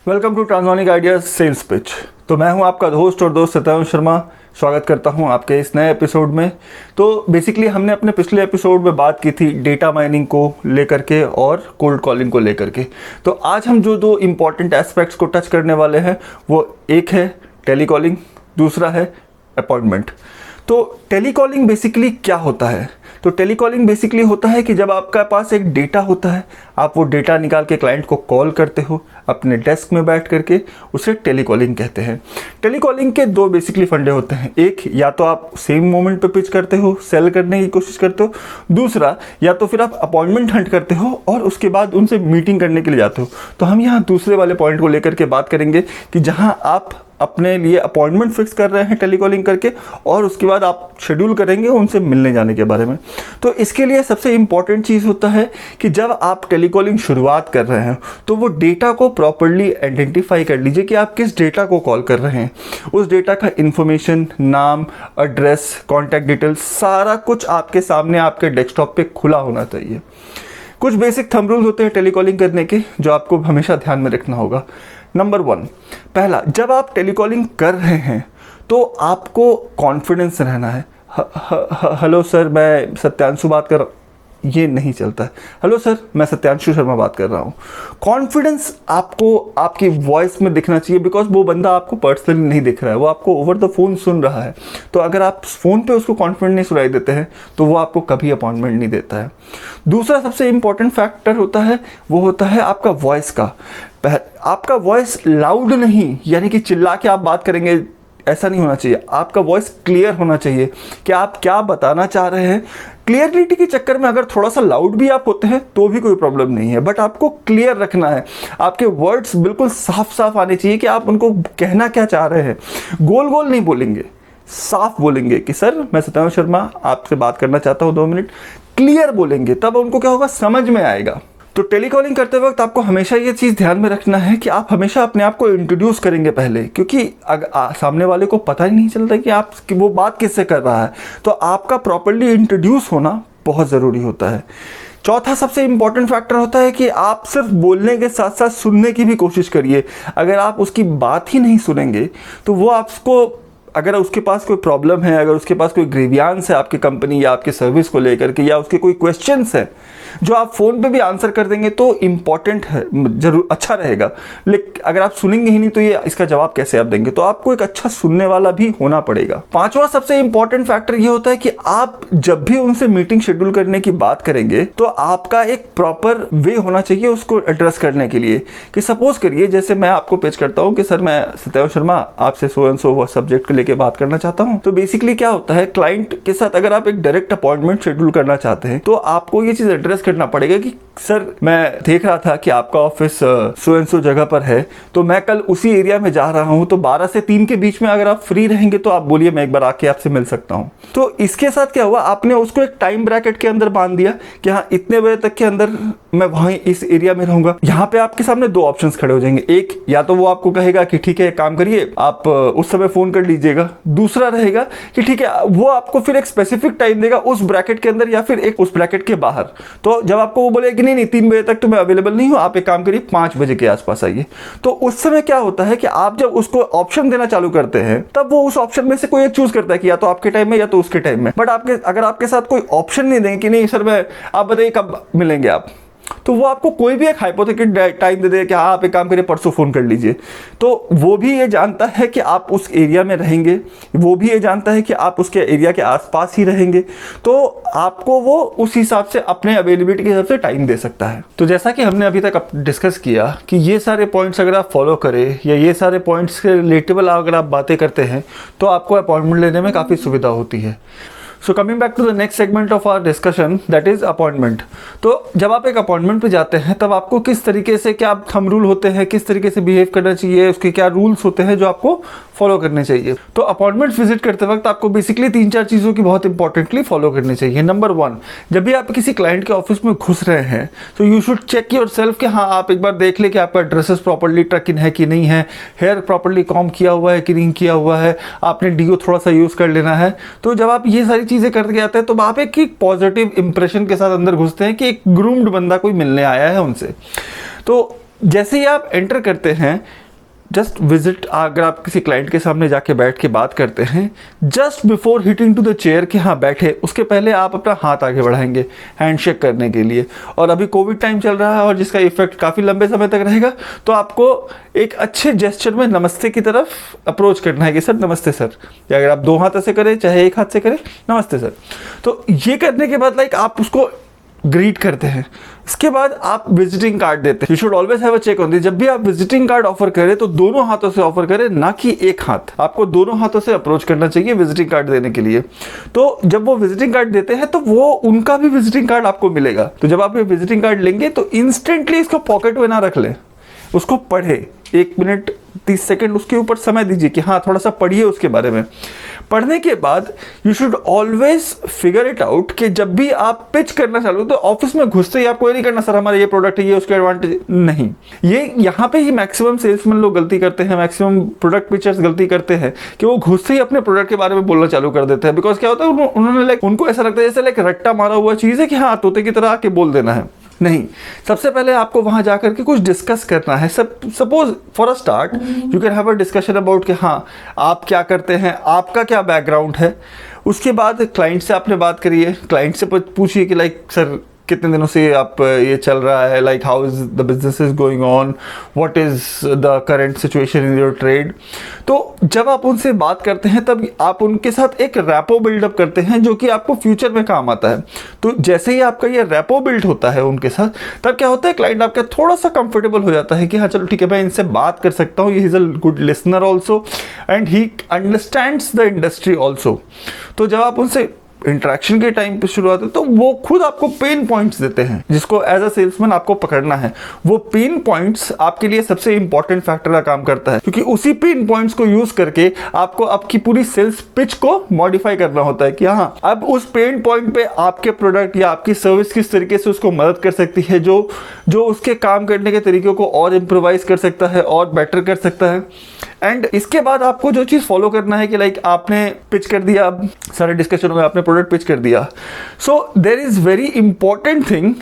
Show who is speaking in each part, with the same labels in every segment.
Speaker 1: Welcome to Transonic Ideas sales pitch. तो मैं हूं आपका होस्ट और दोस्त सत्येंद्र शर्मा। स्वागत करता हूं आपके इस नए एपिसोड में। तो बेसिकली हमने अपने पिछले एपिसोड में बात की थी डेटा माइनिंग को लेकर के और कोल्ड कॉलिंग को लेकर के। तो आज हम जो दो इम्पॉर्टेंट एस्पेक्ट्स को टच करने वाले हैं वो एक है टेलीकॉलिंग, दूसरा है अपॉइंटमेंट। तो टेलीकॉलिंग बेसिकली क्या होता है? तो टेलीकॉलिंग बेसिकली होता है कि जब आपका पास एक डेटा होता है, आप वो डेटा निकाल के क्लाइंट को कॉल करते हो अपने डेस्क में बैठ करके, उसे टेलीकॉलिंग कहते हैं। टेलीकॉलिंग के दो बेसिकली फंडे होते हैं। एक, या तो आप सेम मोमेंट पे पिच करते हो, सेल करने की कोशिश करते हो। दूसरा, या तो फिर आप अपॉइंटमेंट हंट करते हो और उसके बाद उनसे मीटिंग करने के लिए जाते हो। तो हम यहाँ दूसरे वाले पॉइंट को लेकर के बात करेंगे कि जहाँ आप अपने लिए अपॉइंटमेंट फिक्स कर रहे हैं टेलीकॉलिंग करके और उसके बाद आप शेड्यूल करेंगे उनसे मिलने जाने के बारे में। तो इसके लिए सबसे इम्पॉर्टेंट चीज़ होता है कि जब आप टेलीकॉलिंग शुरुआत कर रहे हैं तो वो डेटा को प्रॉपर्ली आइडेंटिफाई कर लीजिए कि आप किस डेटा को कॉल कर रहे हैं। उस डेटा का इन्फॉर्मेशन, नाम, एड्रेस, कॉन्टैक्ट डिटेल्स, सारा कुछ आपके सामने आपके डेस्कटॉप पे खुला होना चाहिए। कुछ बेसिक थंब रूल्स होते हैं टेलीकॉलिंग करने के जो आपको हमेशा ध्यान में रखना होगा। नंबर 1, पहला, जब आप टेलीकॉलिंग कर रहे हैं तो आपको कॉन्फिडेंस रहना है। हेलो सर, मैं सत्यांशु बात कर रहा हूँ, ये नहीं चलता है। हेलो सर, मैं सत्यांशु शर्मा बात कर रहा हूँ। कॉन्फिडेंस आपको आपकी वॉइस में दिखना चाहिए, बिकॉज वो बंदा आपको पर्सनली नहीं दिख रहा है, वो आपको ओवर द फोन सुन रहा है। तो अगर आप फ़ोन पे उसको कॉन्फिडेंट नहीं सुनाई देते हैं तो वो आपको कभी अपॉइंटमेंट नहीं देता है। दूसरा सबसे इंपॉर्टेंट फैक्टर होता है वो होता है आपका वॉइस का। आपका वॉइस लाउड नहीं, यानी कि चिल्ला के आप बात करेंगे, ऐसा नहीं होना चाहिए। आपका वॉइस क्लियर होना चाहिए कि आप क्या बताना चाह रहे हैं। क्लियरिटी के चक्कर में अगर थोड़ा सा लाउड भी आप होते हैं तो भी कोई प्रॉब्लम नहीं है, बट आपको क्लियर रखना है। आपके वर्ड्स बिल्कुल साफ साफ आने चाहिए कि आप उनको कहना क्या चाह रहे हैं। गोल गोल नहीं बोलेंगे, साफ बोलेंगे कि सर मैं सत्येंद्र शर्मा आपसे बात करना चाहता हूँ 2 मिनट। क्लियर बोलेंगे, तब उनको क्या होगा, समझ में आएगा। तो टेलीकॉलिंग करते वक्त आपको हमेशा ये चीज़ ध्यान में रखना है कि आप हमेशा अपने आप को इंट्रोड्यूस करेंगे पहले, क्योंकि सामने वाले को पता ही नहीं चलता कि वो बात किससे कर रहा है। तो आपका प्रॉपर्ली इंट्रोड्यूस होना बहुत ज़रूरी होता है। चौथा सबसे इंपॉर्टेंट फैक्टर होता है कि आप सिर्फ बोलने के साथ साथ सुनने की भी कोशिश करिए। अगर आप उसकी बात ही नहीं सुनेंगे तो वो आपको, अगर उसके पास कोई प्रॉब्लम है, अगर उसके पास कोई ग्रीवियांस है आपकी कंपनी या आपकी सर्विस को लेकर के, या उसके कोई क्वेश्चंस हैं जो आप फ़ोन पे भी आंसर कर देंगे तो इम्पॉर्टेंट है, जरूर अच्छा रहेगा। लेकिन अगर आप सुनेंगे ही नहीं तो ये इसका जवाब कैसे आप देंगे? तो आपको एक अच्छा सुनने वाला भी होना पड़ेगा। पांचवा सबसे इंपॉर्टेंट फैक्टर ये होता है कि आप जब भी उनसे मीटिंग शेड्यूल करने की बात करेंगे तो आपका एक प्रॉपर वे होना चाहिए उसको एड्रेस करने के लिए। कि सपोज करिए, जैसे मैं आपको पेश करता हूँ कि सर मैं सत्येंद्र शर्मा आपसे सो एंड सो सब्जेक्ट को लेके बात करना चाहता हूँ। तो बेसिकली क्या होता है, क्लाइंट के साथ अगर आप एक डायरेक्ट अपॉइंटमेंट शेड्यूल करना चाहते हैं तो आपको ये चीज एड्रेस करना पड़ेगा कि सर मैं देख रहा था कि आपका ऑफिस सो एंड सो जगह पर है, तो मैं कल उसी एरिया में जा रहा हूं, तो 12 से 3 के बीच में अगर आप फ्री रहेंगे तो आप बोलिए, मैं एक बार आके आपसे मिल सकता हूं। तो इसके साथ क्या हुआ, आपने उसको एक टाइम ब्रैकेट के अंदर बांध दिया कि हाँ इतने बजे तक के अंदर मैं वहीं इस एरिया में रहूंगा। यहाँ पे आपके सामने 2 ऑप्शंस खड़े हो जाएंगे। एक, या तो वो आपको कहेगा कि ठीक है काम करिए, आप उस समय फोन कर लीजिएगा। दूसरा रहेगा कि ठीक है, वो आपको फिर एक स्पेसिफिक टाइम देगा उस ब्रैकेट के अंदर या फिर एक उस ब्रैकेट के बाहर। तो जब आपको वो बोलेगा कि नहीं 3 बजे तक तो मैं अवेलेबल नहीं हूं, आप एक काम करिए 5 बजे के आसपास आइए, तो उस समय क्या होता है कि आप जब उसको ऑप्शन देना चालू करते हैं तब वो उस ऑप्शन में से कोई एक चूज करता है कि या तो आपके टाइम में या तो उसके टाइम में। बट अगर आपके साथ कोई ऑप्शन नहीं देंगे कि नहीं सर मैं, आप बताइए कब मिलेंगे आप, तो वो आपको कोई भी एक हाइपोथेटिकल टाइम दे दे कि हाँ आप एक काम करिए परसों फोन कर लीजिए। तो वो भी ये जानता है कि आप उस एरिया में रहेंगे, वो भी ये जानता है कि आप उसके एरिया के आसपास ही रहेंगे, तो आपको वो उस हिसाब से अपने अवेलेबिलिटी के हिसाब से टाइम दे सकता है। तो जैसा कि हमने अभी तक डिस्कस किया कि ये सारे पॉइंट्स अगर आप फॉलो करें या ये सारे पॉइंट्स के रिलेटेबल अगर आप बातें करते हैं तो आपको अपॉइंटमेंट लेने में काफ़ी सुविधा होती है। So coming back to the next segment of our discussion, that is appointment. तो जब आप एक अपॉइंटमेंट पे जाते हैं तब आपको किस तरीके से, क्या थंब रूल होते हैं, किस तरीके से बिहेव करना चाहिए, उसके क्या रूल्स होते हैं जो आपको फॉलो करने चाहिए। तो अपॉइंटमेंट विजिट करते वक्त आपको बेसिकली 3-4 चीज़ों की बहुत इंपॉर्टेंटली फॉलो करनी चाहिए। नंबर 1, जब भी आप किसी क्लाइंट के ऑफिस में घुस रहे हैं तो you should check yourself कि हाँ आप एक बार देख ले कि आपका ड्रेसेस प्रॉपर्ली टक इन है कि नहीं है, हेयर प्रॉपर्ली कॉम्ब किया हुआ है कि नहीं किया हुआ है, आपने डीओ थोड़ा सा यूज़ कर लेना है। तो जब आप ये सारी चीज़ें करके आते हैं तो आप एक पॉजिटिव इंप्रेशन के साथ अंदर घुसते हैं कि एक ग्रूम्ड बंदा कोई मिलने आया है उनसे। तो जैसे ही आप एंटर करते हैं, जस्ट विजिट, अगर आप किसी क्लाइंट के सामने जाके बैठ के बात करते हैं, just before hitting to the chair कि हाँ बैठे, उसके पहले आप अपना हाथ आगे बढ़ाएंगे हैंडशेक करने के लिए। और अभी कोविड टाइम चल रहा है और जिसका इफेक्ट काफ़ी लंबे समय तक रहेगा, तो आपको एक अच्छे जेस्चर में नमस्ते की तरफ अप्रोच करना है कि सर नमस्ते सर, या अगर आप 2 हाथ से करें चाहे 1 हाथ से करें, नमस्ते सर। तो ये करने के बाद आप उसको ग्रीट करते हैं। इसके बाद आप विजिटिंग कार्ड देते हैं। You should always have a check on this. जब भी आप विजिटिंग कार्ड ऑफर करें तो दोनों हाथों से ऑफर करें, ना कि 1 हाथ। आपको दोनों हाथों से अप्रोच करना चाहिए विजिटिंग कार्ड देने के लिए। तो जब वो विजिटिंग कार्ड देते हैं तो वो उनका भी विजिटिंग कार्ड आपको मिलेगा। तो जब आप ये विजिटिंग कार्ड लेंगे तो इंस्टेंटली इसको पॉकेट में ना रख लें, उसको पढ़े। 1 मिनट 30 सेकंड उसके ऊपर समय दीजिए कि हाँ थोड़ा सा पढ़िए उसके बारे में। पढ़ने के बाद you should always figure it out कि जब भी आप पिच करना चालू तो ऑफिस में घुसते ही आपको ये नहीं करना सर हमारा ये प्रोडक्ट है, ये उसके एडवांटेज नहीं। ये यहाँ पे ही मैक्सिमम सेल्समैन लोग गलती करते हैं, मैक्सिमम प्रोडक्ट पिचर्स गलती करते हैं कि वो घुसते ही अपने प्रोडक्ट के बारे में बोलना चालू कर देते हैं। बिकॉज क्या होता है, उन्होंने उनको ऐसा लगता है जैसे रट्टा मारा हुआ चीज़ है कि हाँ तोते की तरह आके बोल देना है। नहीं, सबसे पहले आपको वहां जाकर के कुछ डिस्कस करना है। Suppose for a start you can have a discussion about कि हाँ आप क्या करते हैं, आपका क्या बैकग्राउंड है। उसके बाद क्लाइंट से आपने बात करिए, क्लाइंट से पूछिए कि सर कितने दिनों से आप ये चल रहा है, how is the business is going on, what is the current situation in your trade. तो जब आप उनसे बात करते हैं तब आप उनके साथ एक रैपो बिल्डअप करते हैं जो कि आपको फ्यूचर में काम आता है। तो जैसे ही आपका ये रैपो बिल्ड होता है उनके साथ, तब क्या होता है क्लाइंट आपका थोड़ा सा कंफर्टेबल हो जाता है कि हाँ चलो ठीक है मैं इनसे बात कर सकता हूँ, he is a good listener also and he understands the industry also. तो जब आप उनसे इंटरेक्शन के टाइम पे शुरुआत है तो वो खुद आपको पेन पॉइंट्स देते हैं जिसको एज अ सेल्समैन आपको पकड़ना है। वो पेन पॉइंट्स आपके लिए सबसे इंपॉर्टेंट फैक्टर का काम करता है, क्योंकि उसी पेन पॉइंट्स को यूज करके आपको आपकी पूरी सेल्स पिच को मॉडिफाई करना होता है कि हाँ अब उस पेन पॉइंट पे आपके प्रोडक्ट या आपकी सर्विस किस तरीके से उसको मदद कर सकती है, जो उसके काम करने के तरीकों को और इम्प्रोवाइज कर सकता है और बेटर कर सकता है। एंड इसके बाद आपको जो चीज़ फॉलो करना है कि आपने पिच कर दिया, सारे डिस्कशन में आपने प्रोडक्ट पिच कर दिया। So there is very important thing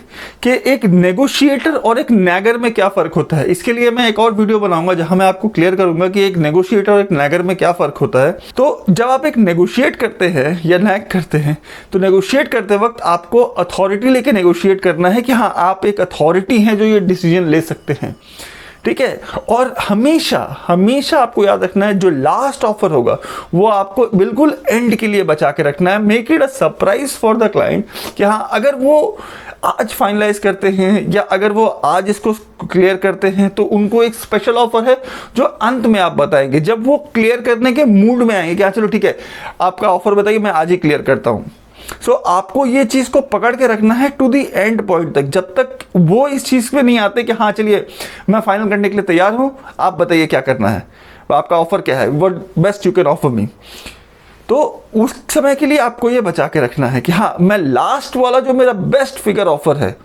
Speaker 1: कि एक नेगोशिएटर और एक नैगर में क्या फ़र्क होता है। इसके लिए मैं एक और वीडियो बनाऊंगा जहां मैं आपको क्लियर करूंगा कि एक नेगोशिएटर और एक नैगर में क्या फ़र्क होता है। तो जब आप एक नेगोशिएट करते हैं या नैग करते हैं तो नेगोशिएट करते वक्त आपको अथॉरिटी लेके नेगोशिएट करना है कि हाँ आप एक अथॉरिटी हैं जो ये डिसीजन ले सकते हैं, ठीक है। और हमेशा हमेशा आपको याद रखना है जो लास्ट ऑफर होगा वो आपको बिल्कुल एंड के लिए बचा के रखना है। Make it a surprise for the client कि हाँ अगर वो आज फाइनलाइज करते हैं या अगर वो आज इसको क्लियर करते हैं तो उनको एक स्पेशल ऑफर है जो अंत में आप बताएंगे, जब वो क्लियर करने के मूड में आएंगे कि हाँ चलो ठीक है आपका ऑफर बताइए मैं आज ही क्लियर करता हूँ। सो आपको ये चीज को पकड़ के रखना है टू दी एंड पॉइंट तक, जब तक वो इस चीज पे नहीं आते कि हाँ चलिए मैं फाइनल करने के लिए तैयार हूं, आप बताइए क्या करना है, आपका ऑफर क्या है, what best you can offer me. तो उस समय के लिए आपको ये बचा के रखना है कि हाँ मैं लास्ट वाला जो मेरा बेस्ट फिगर ऑफर है,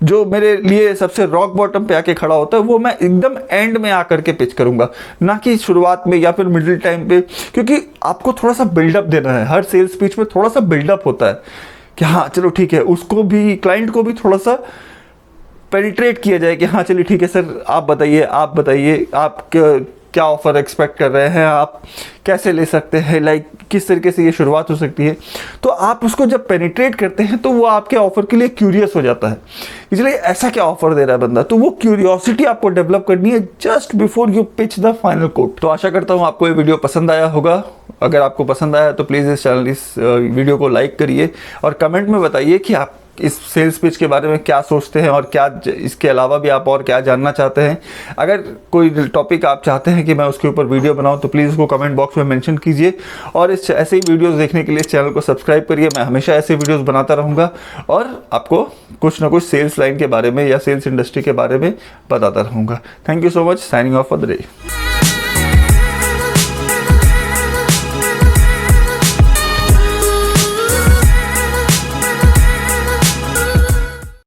Speaker 1: जो मेरे लिए सबसे रॉक बॉटम पे आके खड़ा होता है, वो मैं एकदम एंड में आकर के पिच करूंगा, ना कि शुरुआत में या फिर मिडिल टाइम पे। क्योंकि आपको थोड़ा सा बिल्डअप देना है, हर सेल्स पिच में थोड़ा सा बिल्डअप होता है कि हाँ चलो ठीक है, उसको भी क्लाइंट को भी थोड़ा सा पेनिट्रेट किया जाए कि हाँ चलिए ठीक है सर आप बताइए आप क्या ऑफर एक्सपेक्ट कर रहे हैं, आप कैसे ले सकते हैं, किस तरीके से ये शुरुआत हो सकती है। तो आप उसको जब पेनिट्रेट करते हैं तो वो आपके ऑफर के लिए क्यूरियस हो जाता है, इसलिए ऐसा क्या ऑफर दे रहा है बंदा। तो वो क्यूरियोसिटी आपको डेवलप करनी है just before you pitch the final quote. तो आशा करता हूँ आपको ये वीडियो पसंद आया होगा। अगर आपको पसंद आया तो प्लीज़ इस वीडियो को लाइक करिए और कमेंट में बताइए कि आप इस सेल्स पिच के बारे में क्या सोचते हैं और क्या इसके अलावा भी आप और क्या जानना चाहते हैं। अगर कोई टॉपिक आप चाहते हैं कि मैं उसके ऊपर वीडियो बनाऊं तो प्लीज़ उसको कमेंट बॉक्स में मेंशन कीजिए और ऐसे ही वीडियोस देखने के लिए चैनल को सब्सक्राइब करिए। मैं हमेशा ऐसे वीडियोस बनाता रहूँगा और आपको कुछ ना कुछ सेल्स लाइन के बारे में या सेल्स इंडस्ट्री के बारे में बताता रहूँगा। Thank you so much. Signing off for the day.